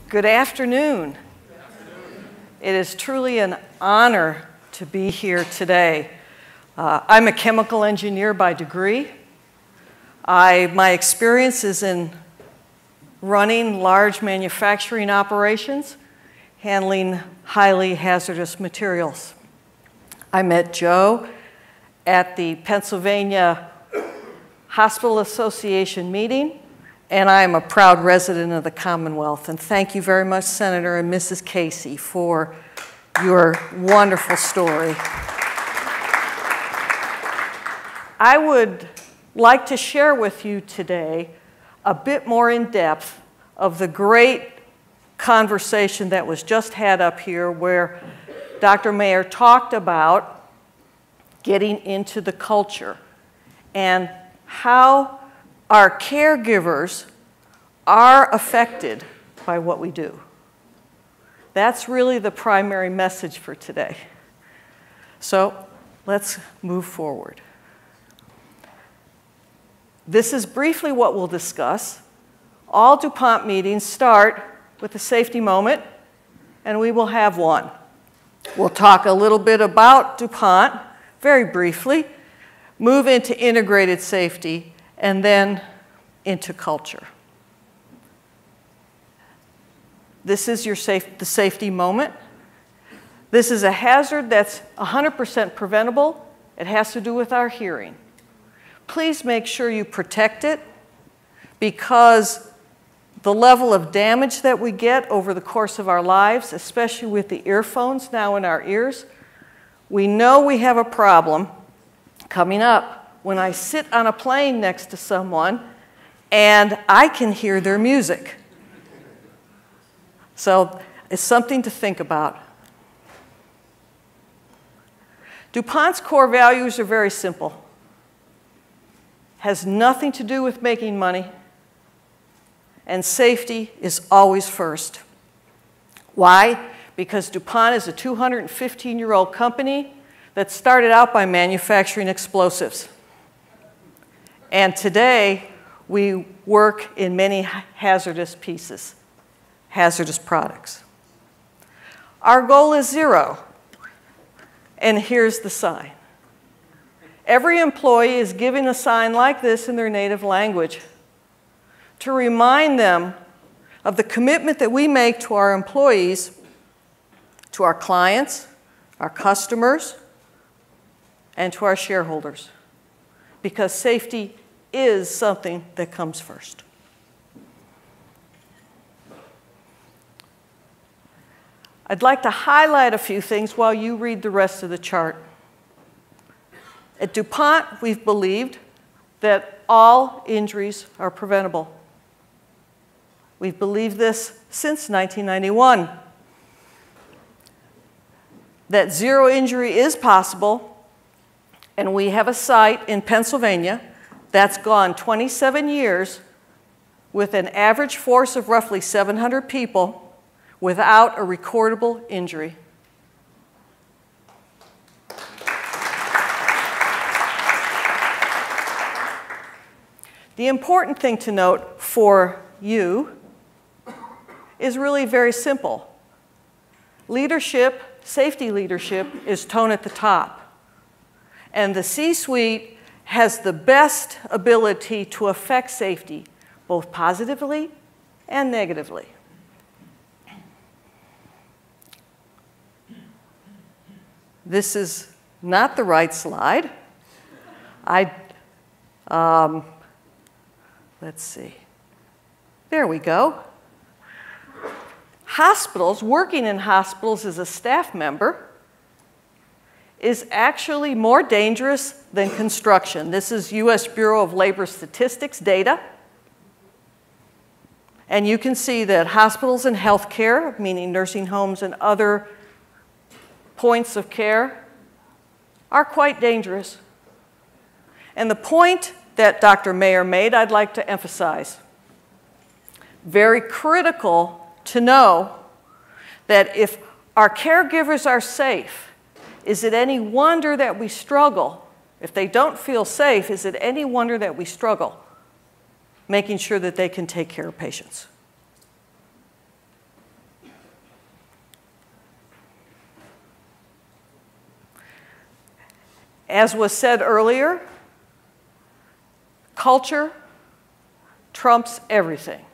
Good afternoon. It is truly an honor to be here today. I'm a chemical engineer by degree. My experience is in running large manufacturing operations, handling highly hazardous materials. I met Joe at the Pennsylvania Hospital Association meeting, and I am a proud resident of the Commonwealth. And thank you very much, Senator and Mrs. Casey, for your wonderful story. I would like to share with you today a bit more in depth of the great conversation that was just had up here where Dr. Mayer talked about getting into the culture and how our caregivers are affected by what we do. That's really the primary message for today. So let's move forward. This is briefly what we'll discuss. All DuPont meetings start with a safety moment, and we will have one. We'll talk a little bit about DuPont, very briefly, move into integrated safety, and then into culture. This is the safety moment. This is a hazard that's 100% preventable. It has to do with our hearing. Please make sure you protect it because the level of damage that we get over the course of our lives, especially with the earphones now in our ears, we know we have a problem coming up when I sit on a plane next to someone and I can hear their music. So it's something to think about. DuPont's core values are very simple. Has nothing to do with making money, and safety is always first. Why? Because DuPont is a 215-year-old company that started out by manufacturing explosives. And today, we work in many hazardous pieces, hazardous products. Our goal is zero, and here's the sign. Every employee is given a sign like this in their native language to remind them of the commitment that we make to our employees, to our clients, our customers, and to our shareholders, because safety is something that comes first. I'd like to highlight a few things while you read the rest of the chart. At DuPont, we've believed that all injuries are preventable. We've believed this since 1991, that zero injury is possible, and we have a site in Pennsylvania that's gone 27 years with an average force of roughly 700 people without a recordable injury. The important thing to note for you is really very simple. Leadership, safety leadership, is tone at the top. And the C-suite has the best ability to affect safety, both positively and negatively. This is not the right slide. Let's see. There we go. Hospitals, working in hospitals as a staff member, is actually more dangerous than construction. This is U.S. Bureau of Labor Statistics data. And you can see that hospitals and healthcare, meaning nursing homes and other points of care, are quite dangerous. And the point that Dr. Mayer made, I'd like to emphasize. Very critical to know that if our caregivers are safe, is it any wonder that we struggle? If they don't feel safe, is it any wonder that we struggle making sure that they can take care of patients? As was said earlier, culture trumps everything.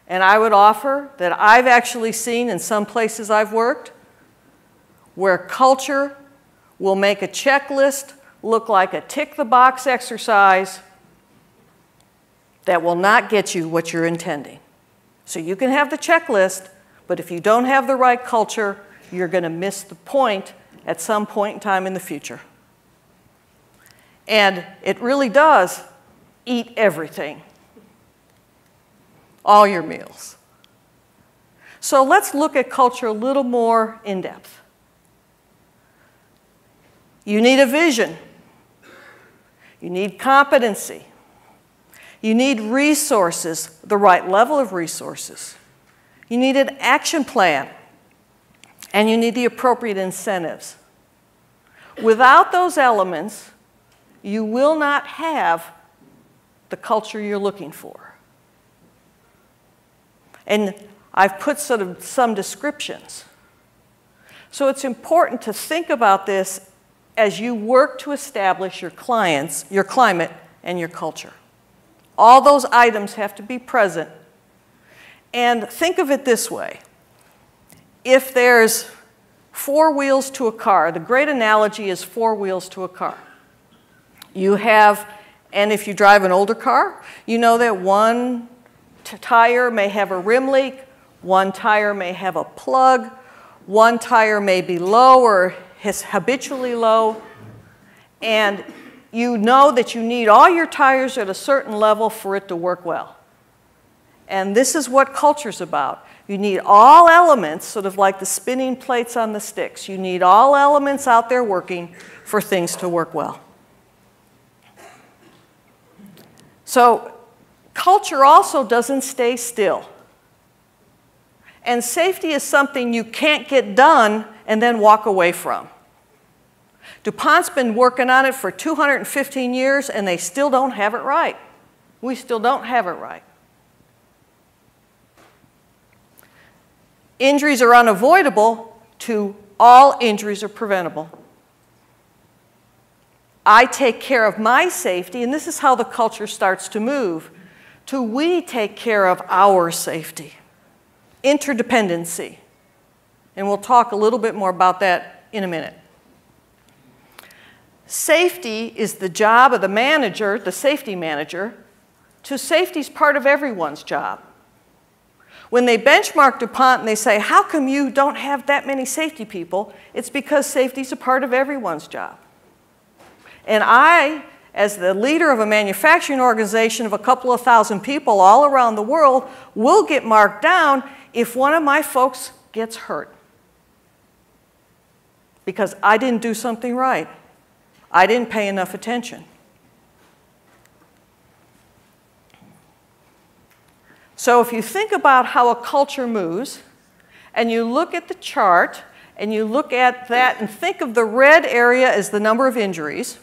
And I would offer that I've actually seen in some places I've worked where culture will make a checklist look like a tick-the-box exercise that will not get you what you're intending. So you can have the checklist, but if you don't have the right culture, you're going to miss the point at some point in time in the future. And it really does eat everything, all your meals. So let's look at culture a little more in depth. You need a vision. You need competency. You need resources, the right level of resources. You need an action plan. And you need the appropriate incentives. Without those elements, you will not have the culture you're looking for. And I've put sort of some descriptions. So it's important to think about this as you work to establish your clients, your climate, and your culture. All those items have to be present. And think of it this way. If there's 4 wheels to a car, the great analogy is 4 wheels to a car. You have, and if you drive an older car, you know that one tire may have a rim leak, one tire may have a plug, one tire may be low or is habitually low, and you know that you need all your tires at a certain level for it to work well. And this is what culture's about. You need all elements, sort of like the spinning plates on the sticks. You need all elements out there working for things to work well. So culture also doesn't stay still. And safety is something you can't get done and then walk away from. DuPont's been working on it for 215 years, and they still don't have it right. We still don't have it right. Injuries are unavoidable to all injuries are preventable. I take care of my safety, and this is how the culture starts to move, to we take care of our safety. Interdependency. And we'll talk a little bit more about that in a minute. Safety is the job of the manager, the safety manager, to safety is part of everyone's job. When they benchmark DuPont and they say, how come you don't have that many safety people? It's because safety is a part of everyone's job. And I, as the leader of a manufacturing organization of a couple of thousand people all around the world, will get marked down if one of my folks gets hurt. Because I didn't do something right. I didn't pay enough attention. So if you think about how a culture moves, and you look at the chart, and you look at that and think of the red area as the number of injuries,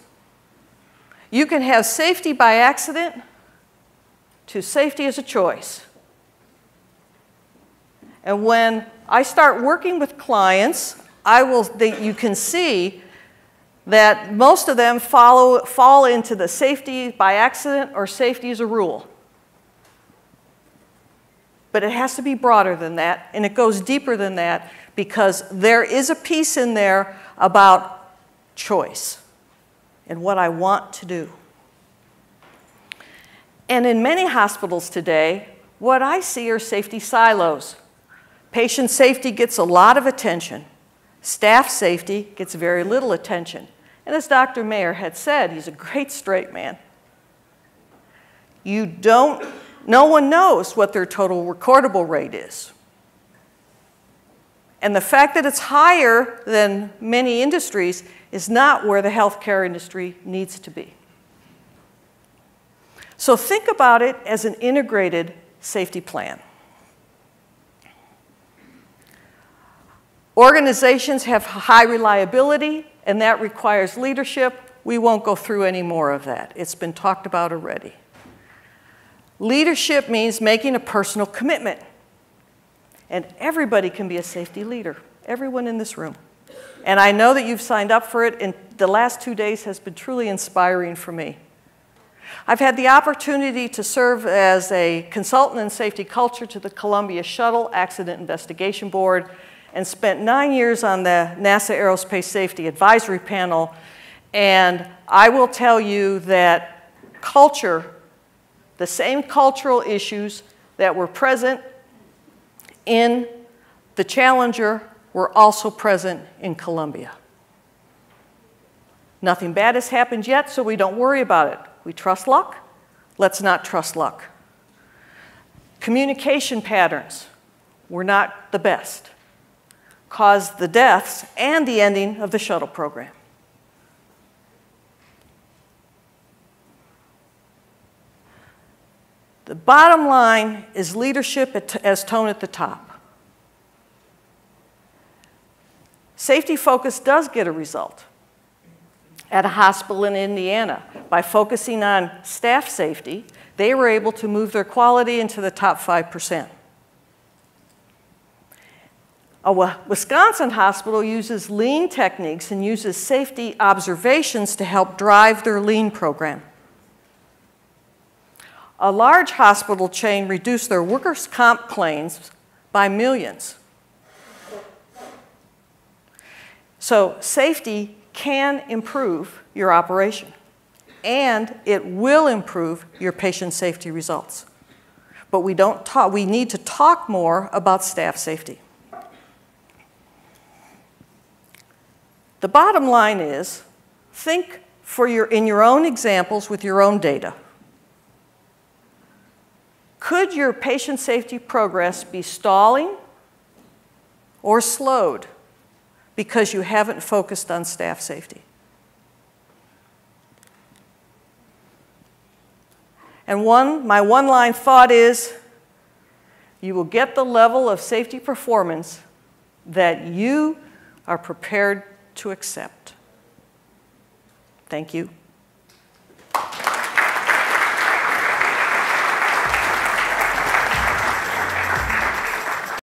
you can have safety by accident to safety as a choice. And when I start working with clients, you can see that most of them fall into the safety by accident or safety as a rule. But it has to be broader than that, and it goes deeper than that, because there is a piece in there about choice and what I want to do. And in many hospitals today, what I see are safety silos. Patient safety gets a lot of attention. Staff safety gets very little attention. And as Dr. Mayer had said, he's a great straight man. No one knows what their total recordable rate is. And the fact that it's higher than many industries is not where the healthcare industry needs to be. So think about it as an integrated safety plan. Organizations have high reliability, and that requires leadership. We won't go through any more of that. It's been talked about already. Leadership means making a personal commitment. And everybody can be a safety leader, everyone in this room. And I know that you've signed up for it, and the last 2 days has been truly inspiring for me. I've had the opportunity to serve as a consultant in safety culture to the Columbia Shuttle Accident Investigation Board and spent 9 years on the NASA Aerospace Safety Advisory Panel. And I will tell you that culture, the same cultural issues that were present in the Challenger were also present in Columbia. Nothing bad has happened yet, so we don't worry about it. We trust luck? Let's not trust luck. Communication patterns were not the best, caused the deaths and the ending of the shuttle program. The bottom line is leadership as tone at the top. Safety focus does get a result. At a hospital in Indiana, by focusing on staff safety, they were able to move their quality into the top 5%. A Wisconsin hospital uses lean techniques and uses safety observations to help drive their lean program. A large hospital chain reduced their workers' comp claims by millions. So safety can improve your operation, and it will improve your patient safety results. But we need to talk more about staff safety. The bottom line is, think in your own examples with your own data. Could your patient safety progress be stalling or slowed because you haven't focused on staff safety? And my one-line thought is, you will get the level of safety performance that you are prepared to accept. Thank you.